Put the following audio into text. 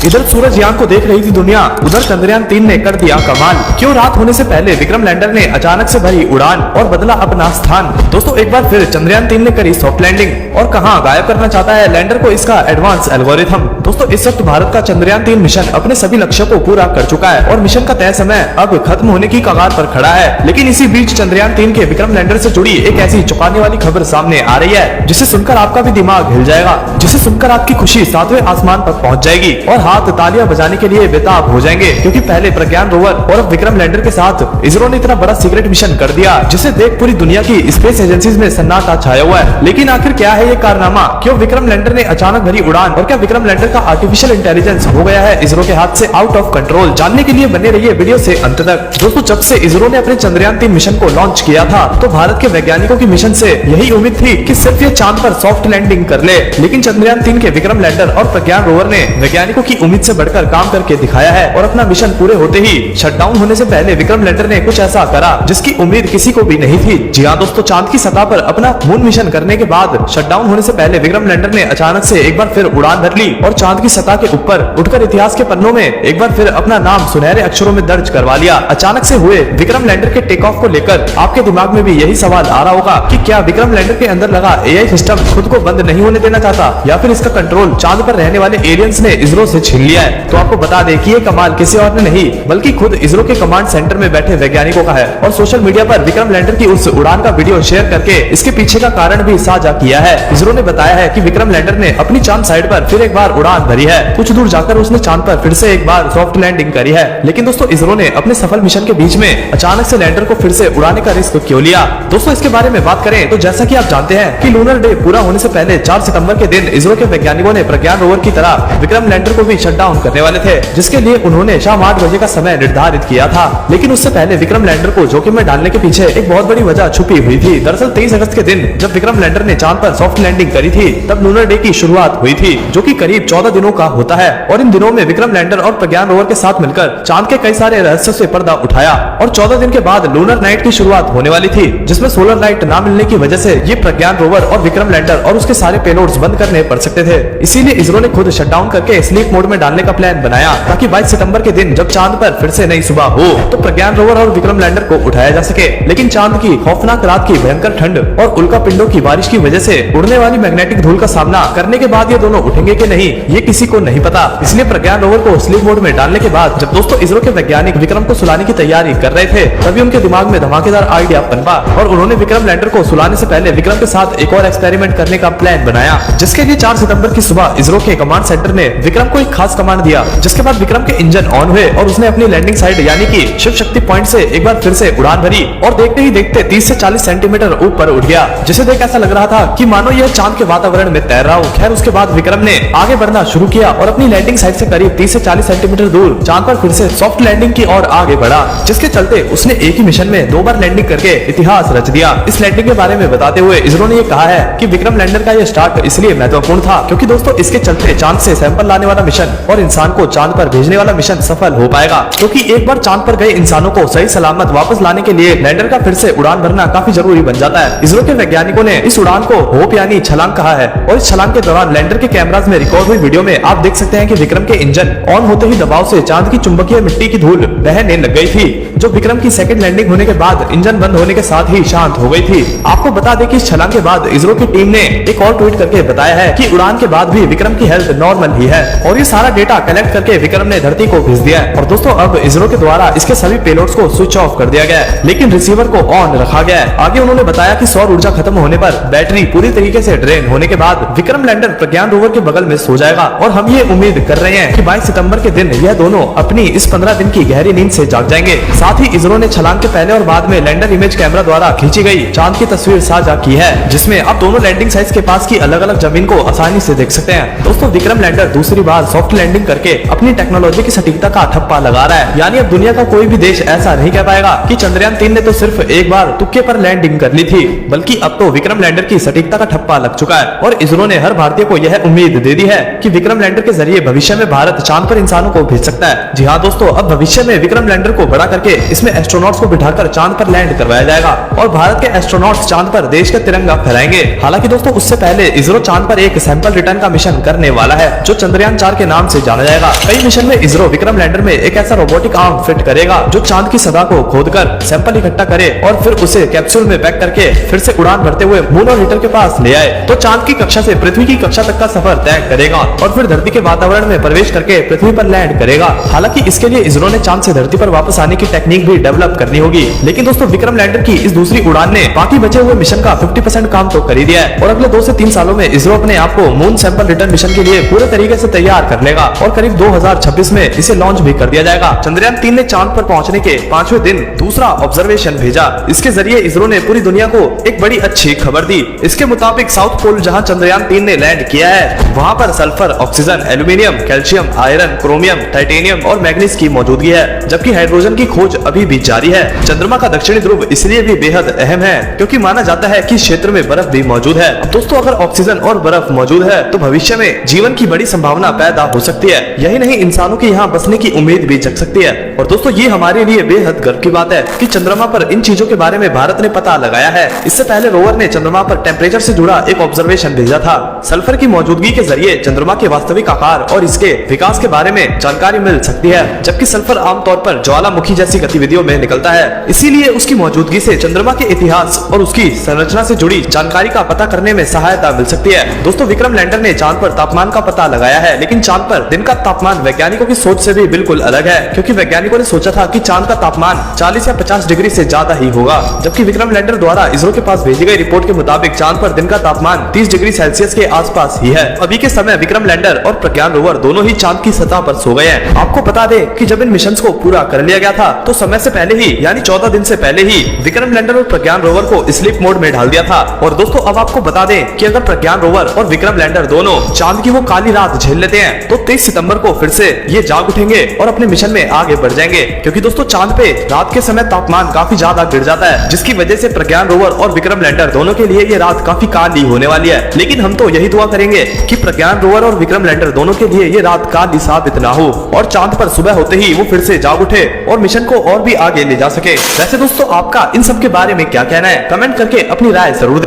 इधर सूरज यान को देख रही थी दुनिया, उधर चंद्रयान 3 ने कर दिया कमाल। क्यों रात होने से पहले विक्रम लैंडर ने अचानक से भरी उड़ान और बदला अपना स्थान। दोस्तों एक बार फिर चंद्रयान 3 ने करी सॉफ्ट लैंडिंग और कहां गायब करना चाहता है लैंडर को इसका एडवांस एल्गोरिथम। दोस्तों इस वक्त भारत का चंद्रयान 3 मिशन अपने सभी लक्ष्यों को पूरा कर चुका है और मिशन का तय समय अब खत्म होने की कगार पर खड़ा है। लेकिन इसी बीच चंद्रयान 3 के विक्रम लैंडर से जुड़ी एक ऐसी चौंकाने वाली खबर सामने आ रही है जिसे सुनकर आपका भी दिमाग हिल जाएगा, जिसे सुनकर आपकी खुशी 7वें आसमान पर पहुंच जाएगी और हाथ तालियां बजाने के लिए बेताब हो जाएंगे, क्योंकि पहले प्रज्ञान रोवर और अब विक्रम लैंडर के साथ इसरो ने इतना बड़ा सीक्रेट मिशन कर दिया जिसे देख पूरी दुनिया की स्पेस एजेंसीज में सन्नाटा छाया हुआ है। लेकिन आखिर क्या है ये कारनामा? क्यों विक्रम लैंडर ने अचानक भरी उड़ान और क्या विक्रम लैंडर का आर्टिफिशियल इंटेलिजेंस हो गया है इसरो के हाथ से आउट ऑफ कंट्रोल? जानने के लिए बने रहिए वीडियो से अंत तक। दोस्तों जब से इसरो ने अपने चंद्रयान 3 मिशन को लॉन्च किया था तो भारत के वैज्ञानिकों की मिशन से यही उम्मीद थी कि सिर्फ ये चांद पर सॉफ्ट लैंडिंग कर ले। लेकिन चंद्रयान 3 के विक्रम लैंडर और प्रज्ञान रोवर ने वैज्ञानिकों की उम्मीद से बढ़कर काम करके दिखाया है और अपना मिशन पूरे होते ही शटडाउन होने से पहले विक्रम लैंडर ने कुछ ऐसा करा जिसकी उम्मीद किसी को भी नहीं थी। जी हाँ दोस्तों, चांद की सतह पर अपना मून मिशन करने के बाद शटडाउन होने से पहले विक्रम लैंडर ने अचानक से एक बार फिर उड़ान भर ली और चांद की सतह के ऊपर उठकर इतिहास के पन्नों में एक बार फिर अपना नाम सुनहरे अक्षरों में दर्ज करवा लिया। अचानक से हुए विक्रम लैंडर के टेक ऑफ को लेकर आपके दिमाग में भी यही सवाल आ रहा होगा कि क्या विक्रम लैंडर के अंदर लगा एआई सिस्टम खुद को बंद नहीं होने देना चाहता या फिर इसका कंट्रोल चांद पर रहने वाले एलियंस ने इसरो से छीन लिया है? तो आपको बता दें कि ये कमाल किसी और ने नहीं बल्कि खुद इसरो के कमांड सेंटर में बैठे वैज्ञानिकों का है और सोशल मीडिया पर विक्रम लैंडर की उस उड़ान का वीडियो शेयर करके इसके पीछे का कारण भी साझा किया है। इसरो ने बताया है कि विक्रम लैंडर ने अपनी चांद साइड पर फिर एक बार उड़ान भरी है। कुछ दूर जाकर उसने चांद पर फिर से एक बार सॉफ्ट लैंडिंग करी है। लेकिन दोस्तों इसरो ने अपने सफल मिशन के बीच में अचानक से लैंडर को फिर से उड़ाने का रिस्क क्यों लिया? दोस्तों इसके बारे में बात करें तो जैसा कि आप जानते हैं कि लूनर डे पूरा होने से पहले 4 सितंबर के दिन इसरो के वैज्ञानिकों ने प्रज्ञान रोवर की तरह विक्रम लैंडर को भी शटडाउन करने वाले थे, जिसके लिए उन्होंने शाम 8 बजे का समय निर्धारित किया था। लेकिन उससे पहले विक्रम लैंडर को जोखिम में डालने के पीछे एक बहुत बड़ी वजह छुपी हुई थी। दरअसल 23 अगस्त के दिन जब विक्रम लैंडर ने चांद पर सॉफ्ट लैंडिंग करी थी तब लूनर डे की शुरुआत हुई थी, जो कि करीब 14 दिनों का होता है। और इन दिनों में विक्रम लैंडर और प्रज्ञान रोवर के साथ मिलकर चांद के कई सारे रहस्यों से पर्दा उठाया और 14 दिन के बाद लूनर नाइट की शुरुआत होने वाली थी, जिसमें सोलर लाइट ना मिलने की वजह से ये प्रज्ञान रोवर और विक्रम लैंडर और उसके सारे पेलोड्स बंद करने पड़ सकते थे। इसीलिए इसरो ने खुद शटडाउन करके स्लीप मोड में डालने का प्लान बनाया ताकि 22 सितंबर के दिन जब चांद पर फिर से नई सुबह हो तो प्रज्ञान रोवर और विक्रम लैंडर को उठाया जा सके। लेकिन चांद की खौफनाक रात की भयंकर ठंड और उल्का पिंडों की बारिश की वजह से उड़ने वाली मैग्नेटिक धूल का सामना करने के बाद ये दोनों उठेंगे कि नहीं ये किसी को नहीं पता। इसलिए प्रज्ञान रोवर को स्लीप मोड में डालने के बाद जब दोस्तों इसरो के वैज्ञानिक विक्रम को सुलाने की तैयारी कर रहे थे तभी उनके दिमाग में धमाकेदार आइडिया पनपा और उन्होंने विक्रम लैंडर को सुलाने से पहले विक्रम के साथ एक और एक्सपेरिमेंट करने का प्लान बनाया, जिसके लिए 4 सितंबर की सुबह इसरो के कमांड सेंटर ने विक्रम को एक खास कमांड दिया, जिसके बाद विक्रम के इंजन ऑन हुए और उसने अपनी लैंडिंग साइड यानी कि शिव शक्ति पॉइंट से एक बार फिर से उड़ान भरी और देखते ही देखते 30 से 40 सेंटीमीटर ऊपर उठ गया, जिसे देख ऐसा लग रहा था कि मानो यह चांद के वातावरण में तैर रहा हो। खैर उसके बाद विक्रम ने आगे बढ़ना शुरू किया और अपनी लैंडिंग साइड से करीब 30 से 40 सेंटीमीटर दूर चांद पर फिर से सॉफ्ट लैंडिंग की ओर आगे बढ़ा, जिसके चलते उसने एक ही मिशन में 2 बार लैंडिंग करके इतिहास रच दिया। इस लैंडिंग के बारे में बताते हुए इसरो ने कहा है कि विक्रम लैंडर का यह स्टार्ट इसलिए महत्वपूर्ण था क्योंकि दोस्तों इसके चलते चांद से सैंपल लाने वाला मिशन और इंसान को चांद पर भेजने वाला मिशन सफल हो पाएगा, क्योंकि एक बार चांद पर गए इंसानों को सही सलामत वापस लाने के लिए लैंडर का फिर से उड़ान भरना काफी जरूरी बन जाता है। इसरो के वैज्ञानिकों ने इस उड़ान को होप यानी छलांग कहा है और इस छलांग के दौरान लैंडर के कैमरास में रिकॉर्ड हुई वीडियो में आप देख सकते हैं कि विक्रम के इंजन ऑन होते ही दबाव से चांद की चुंबकीय मिट्टी की धूल बहने लग गई थी, जो विक्रम की सेकंड लैंडिंग होने के बाद इंजन बंद होने के साथ ही शांत हो गई थी। आपको बता दें कि इस छलांग के बाद इसरो की टीम ने एक और ट्वीट करके बताया है कि उड़ान के बाद भी विक्रम की हेल्थ नॉर्मल ही है और ये सारा डेटा कलेक्ट करके विक्रम ने धरती को भेज दिया है। और दोस्तों अब इसरो के द्वारा इसके सभी पेलोड्स को स्विच ऑफ कर दिया गया है, लेकिन रिसीवर को ऑन रखा गया है। आगे उन्होंने बताया कि सौर ऊर्जा खत्म होने पर बैटरी पूरी तरीके से ड्रेन होने के बाद विक्रम लैंडर प्रज्ञान रोवर के बगल में सो जाएगा और हम ये उम्मीद कर रहे हैं कि 22 सितंबर के दिन यह दोनों अपनी इस 15 दिन की गहरी नींद से जाग जाएंगे। साथ ही इसरो ने छलांग के पहले और बाद में लैंडर इमेज कैमरा द्वारा खींची गई चांद की तस्वीर साझा की है, जिसमें आप दोनों लैंडिंग साइट्स के पास की अलग अलग जमीन को आसानी से देख सकते हैं। दोस्तों विक्रम लैंडर दूसरी बार सॉफ्ट लैंडिंग करके अपनी टेक्नोलॉजी की सटीकता का ठप्पा लगा रहा है, यानी अब दुनिया का कोई भी देश ऐसा नहीं कह पाएगा कि चंद्रयान 3 ने तो सिर्फ एक बार तुक्के पर लैंडिंग कर ली थी, बल्कि अब तो विक्रम लैंडर की सटीकता का ठप्पा लग चुका है। और इसरो ने हर भारतीय को यह उम्मीद दे दी है कि विक्रम लैंडर के जरिए भविष्य में भारत चांद पर इंसानों को भेज सकता है। जी हाँ दोस्तों, अब भविष्य में विक्रम लैंडर को बड़ा करके इसमें एस्ट्रोनॉट्स को बिठाकर चांद पर लैंड करवाया जाएगा और भारत के एस्ट्रोनॉट्स चांद पर देश का तिरंगा फहराएंगे। हालांकि दोस्तों उससे पहले इसरो चांद पर एक सैंपल रिटर्न का मिशन करने वाला है, जो चंद्रयान 4 के नाम नाम से जाना जाएगा। कई मिशन में इसरो विक्रम लैंडर में एक ऐसा रोबोटिक आर्म फिट करेगा जो चांद की सतह को खोदकर सैंपल इकट्ठा करे और फिर उसे कैप्सूल में पैक करके फिर से उड़ान भरते हुए मून और हीटर के पास ले आए। तो चांद की कक्षा से पृथ्वी की कक्षा तक का सफर तय करेगा और फिर धरती के वातावरण में प्रवेश करके पृथ्वी पर लैंड करेगा। हालांकि इसके लिए इसरो ने चांद से धरती पर वापस आने की टेक्निक भी डेवलप करनी होगी। लेकिन दोस्तों विक्रम लैंडर की इस दूसरी उड़ान ने बाकी बचे हुए मिशन का 50% काम तो कर ही दिया है और अगले 2 से 3 सालों में इसरो अपने आप को मून सैंपल रिटर्न मिशन के लिए पूरे तरीके से तैयार कर लेगा और करीब 2026 में इसे लॉन्च भी कर दिया जाएगा। चंद्रयान 3 ने चांद पर पहुंचने के 5वें दिन दूसरा ऑब्जर्वेशन भेजा। इसके जरिए इसरो ने पूरी दुनिया को एक बड़ी अच्छी खबर दी। इसके मुताबिक साउथ पोल जहां चंद्रयान 3 ने लैंड किया है वहां पर sulphur, oxygen, aluminium, calcium, iron, chromium, titanium और मैग्नीज की मौजूदगी है, जबकि हाइड्रोजन की खोज अभी भी जारी है। चंद्रमा का दक्षिणी ध्रुव इसलिए भी बेहद अहम है क्योंकि माना जाता है कि इस क्षेत्र में बर्फ भी मौजूद है। अब दोस्तों अगर ऑक्सीजन और बर्फ मौजूद है तो भविष्य में जीवन की बड़ी संभावना पैदा हो सकती है। यही नहीं, इंसानों की यहाँ बसने की उम्मीद भी जग सकती है। और दोस्तों ये हमारे लिए बेहद गर्व की बात है कि चंद्रमा पर इन चीजों के बारे में भारत ने पता लगाया है। इससे पहले रोवर ने चंद्रमा पर टेम्परेचर से जुड़ा एक ऑब्जर्वेशन भेजा था। सल्फर की मौजूदगी के जरिए चंद्रमा के वास्तविक आकार और इसके विकास के बारे में जानकारी मिल सकती है, जबकि सल्फर आमतौर पर ज्वालामुखी जैसी गतिविधियों में निकलता है। इसीलिए उसकी मौजूदगी से चंद्रमा के इतिहास और उसकी संरचना से जुड़ी जानकारी का पता करने में सहायता मिल सकती है। दोस्तों विक्रम लैंडर ने चांद पर तापमान का पता लगाया है, लेकिन चांद पर दिन का तापमान वैज्ञानिकों की सोच से भी बिल्कुल अलग है, क्योंकि वैज्ञानिकों ने सोचा था कि चांद का तापमान 40 या 50 डिग्री से ज्यादा ही होगा, जबकि विक्रम लैंडर द्वारा इसरो के पास भेजी गई रिपोर्ट के मुताबिक चांद पर दिन का तापमान 30 डिग्री सेल्सियस के आसपास ही है। अभी के समय विक्रम लैंडर और प्रज्ञान रोवर दोनों ही चांद की सतह पर सो गए हैं। आपको बता दें कि जब इन मिशन को पूरा कर लिया गया था तो समय से पहले ही यानी 14 दिन से पहले ही विक्रम लैंडर और प्रज्ञान रोवर को स्लीप मोड में डाल दिया था। और दोस्तों अब आपको बता दें कि अगर प्रज्ञान रोवर और विक्रम लैंडर दोनों चांद की वो काली रात झेल लेते हैं तो 23 सितंबर को फिर से ये जाग उठेंगे और अपने मिशन में आगे बढ़ जाएंगे, क्योंकि दोस्तों चांद पे रात के समय तापमान काफी ज्यादा गिर जाता है, जिसकी वजह से प्रज्ञान रोवर और विक्रम लैंडर दोनों के लिए ये रात काफी काली होने वाली है। लेकिन हम तो यही दुआ करेंगे कि प्रज्ञान रोवर और विक्रम लैंडर दोनों के लिए ये रात काली साबित ना हो और चांद पर सुबह होते ही वो फिर से जाग उठे और मिशन को और भी आगे ले जा सके। वैसे दोस्तों आपका इन सब के बारे में क्या कहना है, कमेंट करके अपनी राय जरूर